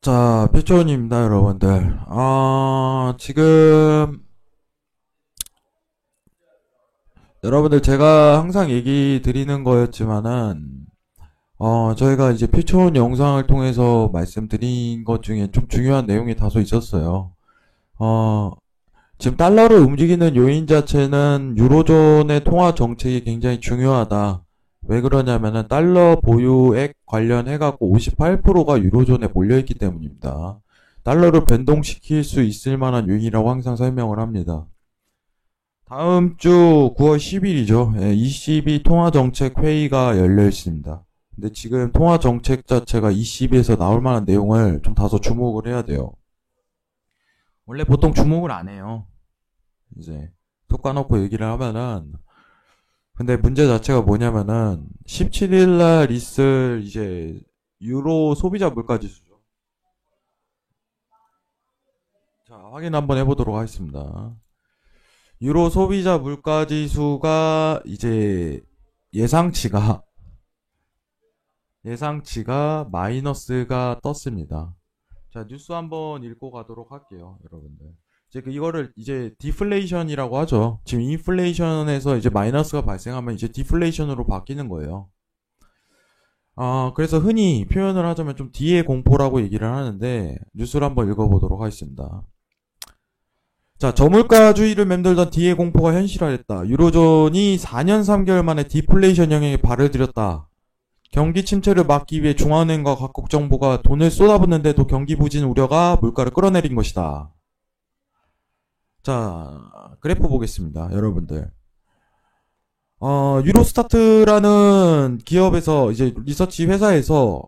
자, 피초원입니다, 여러분들. 지금, 여러분들 제가 항상 얘기 드리는 거였지만은, 저희가 이제 피초원 영상을 통해서 말씀드린 것 중에 좀 중요한 내용이 다소 있었어요. 어, 지금 달러를 움직이는 요인 자체는 유로존의 통화 정책이 굉장히 중요하다. 왜 그러냐면은 달러 보유액 관련해갖고 58%가 유로존에 몰려있기 때문입니다. 달러를 변동시킬 수 있을 만한 요인이라고 항상 설명을 합니다. 다음 주 9월 10일이죠. ECB 통화정책 회의가 열려 있습니다. 근데 지금 통화정책 자체가 ECB에서 나올 만한 내용을 좀 다소 주목을 해야 돼요. 원래 보통 주목을 안 해요. 이제 톡 까놓고 얘기를 하면은, 근데 문제 자체가 뭐냐면은 17일날 있을 이제 유로 소비자 물가 지수죠. 자, 확인 한번 해보도록 하겠습니다. 유로 소비자 물가 지수가 이제 예상치가 마이너스가 떴습니다. 자, 뉴스 한번 읽고 가도록 할게요, 여러분들. 이제 이거를 이제 디플레이션이라고 하죠. 지금 인플레이션에서 이제 마이너스가 발생하면 이제 디플레이션으로 바뀌는 거예요. 그래서 흔히 표현을 하자면 좀 D의 공포라고 얘기를 하는데, 뉴스를 한번 읽어보도록 하겠습니다. 자, 저물가주의를 맴돌던 D의 공포가 현실화됐다. 유로존이 4년 3개월 만에 디플레이션 영역에 발을 들였다. 경기 침체를 막기 위해 중앙은행과 각국 정부가 돈을 쏟아붓는데도 경기 부진 우려가 물가를 끌어내린 것이다. 자, 그래프 보겠습니다, 여러분들. 유로스타트라는 기업에서 이제 리서치 회사에서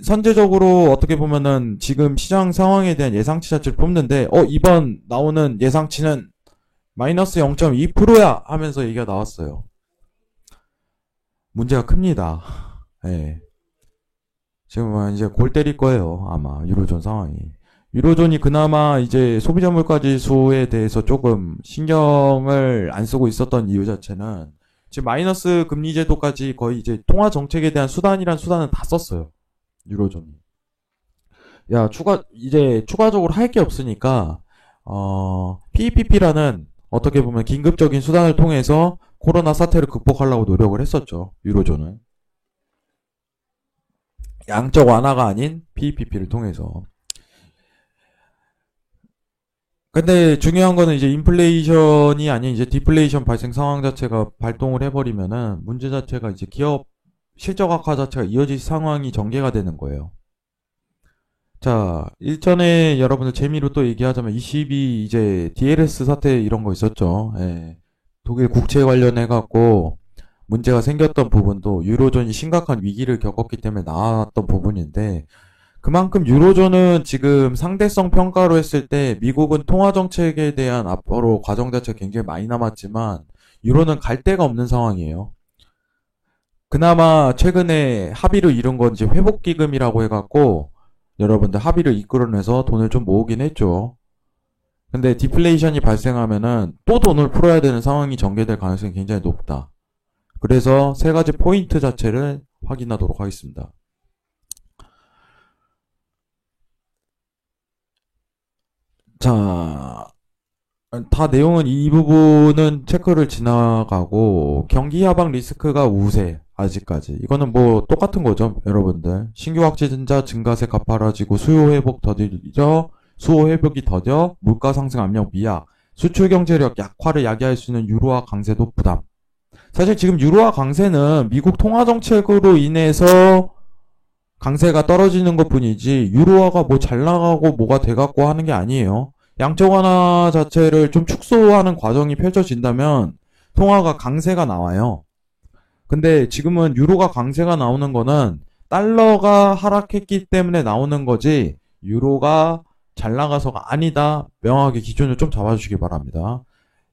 선제적으로 어떻게 보면은 지금 시장 상황에 대한 예상치 자체를 뽑는데, 이번 나오는 예상치는 마이너스 0.2%야 하면서 얘기가 나왔어요. 문제가 큽니다. 예. 지금 이제 골 때릴 거예요, 아마 유로존 상황이. 유로존이 그나마 이제 소비자 물가 지수에 대해서 조금 신경을 안 쓰고 있었던 이유 자체는 지금 마이너스 금리 제도까지 거의 이제 통화 정책에 대한 수단이란 수단은 다 썼어요, 유로존이. 야, 추가적으로 할 게 없으니까, PEPP라는 어떻게 보면 긴급적인 수단을 통해서 코로나 사태를 극복하려고 노력을 했었죠, 유로존은. 양적 완화가 아닌 PEPP를 통해서. 근데 중요한 거는 이제 인플레이션이 아닌 이제 디플레이션 발생 상황 자체가 발동을 해버리면은 문제 자체가 이제 기업 실적 악화 자체가 이어질 상황이 전개가 되는 거예요. 자, 일전에 여러분들 재미로 또 얘기하자면 22 이제 DLS 사태 이런 거 있었죠. 예. 독일 국채 관련해갖고 문제가 생겼던 부분도 유로존이 심각한 위기를 겪었기 때문에 나왔던 부분인데, 그만큼 유로존은 지금 상대성 평가로 했을 때 미국은 통화 정책에 대한 앞으로 과정 자체가 굉장히 많이 남았지만 유로는 갈 데가 없는 상황이에요. 그나마 최근에 합의를 이룬 건지 회복기금이라고 해갖고 여러분들 합의를 이끌어내서 돈을 좀 모으긴 했죠. 근데 디플레이션이 발생하면은 또 돈을 풀어야 되는 상황이 전개될 가능성이 굉장히 높다. 그래서 세 가지 포인트 자체를 확인하도록 하겠습니다. 자, 다 내용은 이 부분은 체크를 지나가고 경기 하방 리스크가 우세 아직까지. 이거는 뭐 똑같은 거죠, 여러분들. 신규 확진자 증가세 가파라지고 수요 회복이 더뎌 물가 상승 압력 미약, 수출 경제력 약화를 야기할 수 있는 유로화 강세도 부담. 사실 지금 유로화 강세는 미국 통화 정책으로 인해서 강세가 떨어지는 것 뿐이지 유로화가 뭐 잘 나가고 뭐가 돼갖고 하는 게 아니에요. 양적 완화 자체를 좀 축소하는 과정이 펼쳐진다면 통화가 강세가 나와요. 근데 지금은 유로가 강세가 나오는 거는 달러가 하락했기 때문에 나오는 거지 유로가 잘 나가서가 아니다. 명확하게 기준을 좀 잡아주시기 바랍니다.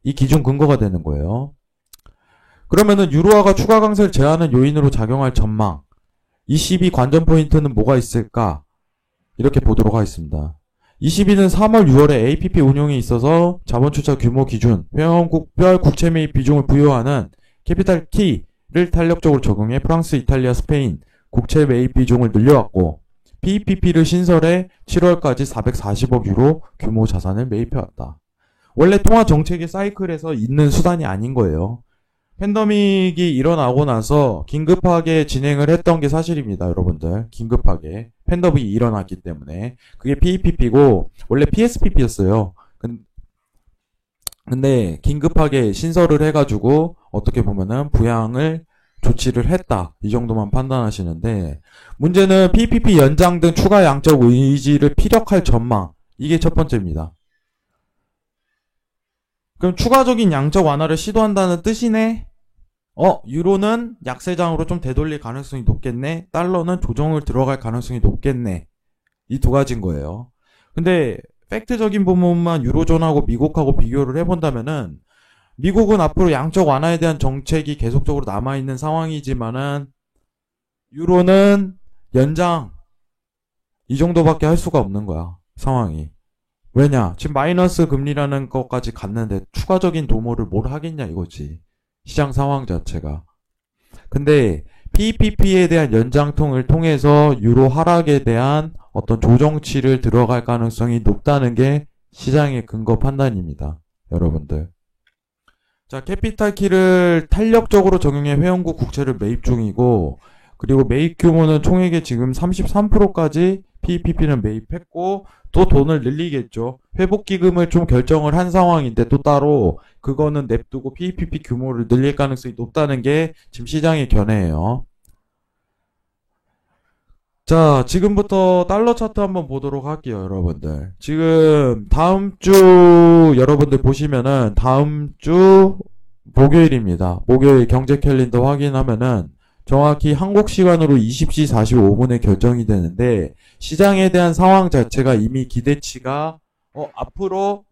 이 기준 근거가 되는 거예요. 그러면은 유로화가 추가 강세를 제한하는 요인으로 작용할 전망, ECB 관전 포인트는 뭐가 있을까? 이렇게 보도록 하겠습니다. ECB는 3월, 6월에 APP 운용에 있어서 자본 출자 규모 기준, 회원국별 국채 매입 비중을 부여하는 캐피탈 T를 탄력적으로 적용해 프랑스, 이탈리아, 스페인 국채 매입 비중을 늘려왔고, PEPP를 신설해 7월까지 440억 유로 규모 자산을 매입해왔다. 원래 통화 정책의 사이클에서 있는 수단이 아닌 거예요. 팬데믹이 일어나고 나서 긴급하게 진행을 했던 게 사실입니다, 여러분들. 긴급하게. 팬데믹이 일어났기 때문에. 그게 PEPP고, 원래 PSPP였어요. 근데 긴급하게 신설을 해가지고, 어떻게 보면은 부양을 조치를 했다. 이 정도만 판단하시는데, 문제는 PPP 연장 등 추가 양적 의지를 피력할 전망. 이게 첫 번째입니다. 그럼 추가적인 양적 완화를 시도한다는 뜻이네? 유로는 약세장으로 좀 되돌릴 가능성이 높겠네? 달러는 조정을 들어갈 가능성이 높겠네? 이 두 가지인 거예요. 근데 팩트적인 부분만 유로존하고 미국하고 비교를 해본다면은 미국은 앞으로 양적 완화에 대한 정책이 계속적으로 남아있는 상황이지만은 유로는 연장 이 정도밖에 할 수가 없는 거야. 상황이. 왜냐? 지금 마이너스 금리라는 것까지 갔는데 추가적인 도모를 뭘 하겠냐 이거지. 시장 상황 자체가. 근데 PPP에 대한 연장통을 통해서 유로 하락에 대한 어떤 조정치를 들어갈 가능성이 높다는 게 시장의 근거 판단입니다. 여러분들. 자, 캐피탈 키를 탄력적으로 적용해 회원국 국채를 매입 중이고, 그리고 매입 규모는 총액의 지금 33%까지 PPP는 매입했고, 또 돈을 늘리겠죠. 회복기금을 좀 결정을 한 상황인데 또 따로 그거는 냅두고 PPP 규모를 늘릴 가능성이 높다는 게 지금 시장의 견해예요. 자, 지금부터 달러 차트 한번 보도록 할게요, 여러분들. 지금 다음 주 여러분들 보시면은 다음 주 목요일입니다. 목요일 경제 캘린더 확인하면은 정확히 한국 시간으로 20시 45분에 결정이 되는데 시장에 대한 상황 자체가 이미 기대치가 앞으로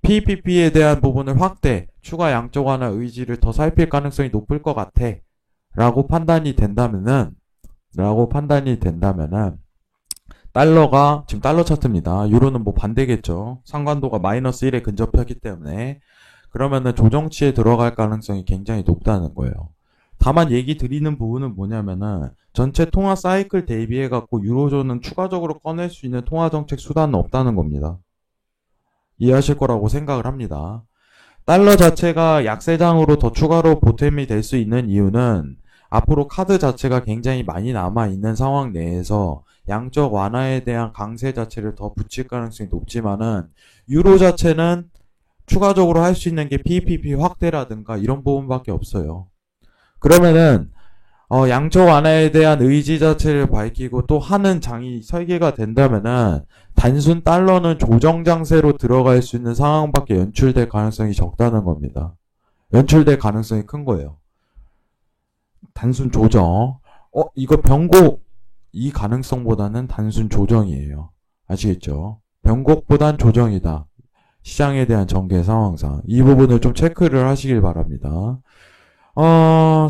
PPP에 대한 부분을 확대, 추가 양적 완화 의지를 더 살필 가능성이 높을 것 같아. 라고 판단이 된다면은 달러가 지금 달러 차트입니다. 유로는 뭐 반대겠죠. 상관도가 마이너스 1에 근접하기 때문에 그러면은 조정치에 들어갈 가능성이 굉장히 높다는 거예요. 다만 얘기 드리는 부분은 뭐냐면은 전체 통화 사이클 대비해 갖고 유로존은 추가적으로 꺼낼 수 있는 통화 정책 수단은 없다는 겁니다. 이해하실 거라고 생각을 합니다. 달러 자체가 약세장으로 더 추가로 보탬이 될 수 있는 이유는 앞으로 카드 자체가 굉장히 많이 남아있는 상황 내에서 양적 완화에 대한 강세 자체를 더 붙일 가능성이 높지만은 유로 자체는 추가적으로 할 수 있는 게 PPP 확대라든가 이런 부분밖에 없어요. 그러면은 양적 완화에 대한 의지 자체를 밝히고 또 하는 장이 설계가 된다면은 단순 달러는 조정 장세로 들어갈 수 있는 상황밖에 연출될 가능성이 적다는 겁니다. 연출될 가능성이 큰 거예요. 단순 조정. 이거 변곡. 이 가능성보다는 단순 조정이에요. 아시겠죠? 변곡보단 조정이다. 시장에 대한 전개 상황상. 이 부분을 좀 체크를 하시길 바랍니다.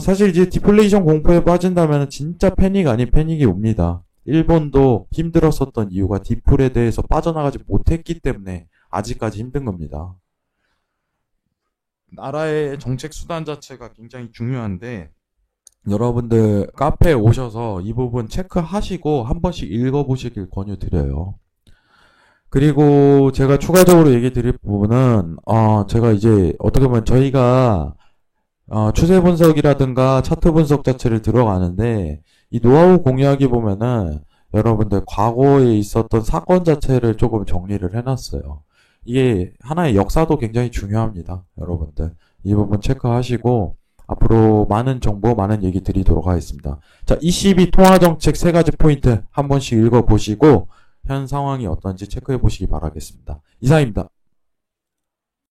사실 이제 디플레이션 공포에 빠진다면 진짜 패닉 아닌 패닉이 옵니다. 일본도 힘들었었던 이유가 디플에 대해서 빠져나가지 못했기 때문에 아직까지 힘든 겁니다. 나라의 정책 수단 자체가 굉장히 중요한데 여러분들 카페에 오셔서 이 부분 체크하시고 한 번씩 읽어보시길 권유드려요. 그리고 제가 추가적으로 얘기 드릴 부분은 제가 이제 어떻게 보면 저희가 추세 분석이라든가 차트 분석 자체를 들어가는데 이 노하우 공유하기 보면은 여러분들 과거에 있었던 사건 자체를 조금 정리를 해놨어요. 이게 하나의 역사도 굉장히 중요합니다. 여러분들 이 부분 체크하시고 앞으로 많은 정보 많은 얘기 드리도록 하겠습니다. 자, ECB 통화정책 3가지 포인트 한 번씩 읽어보시고 현 상황이 어떤지 체크해 보시기 바라겠습니다. 이상입니다.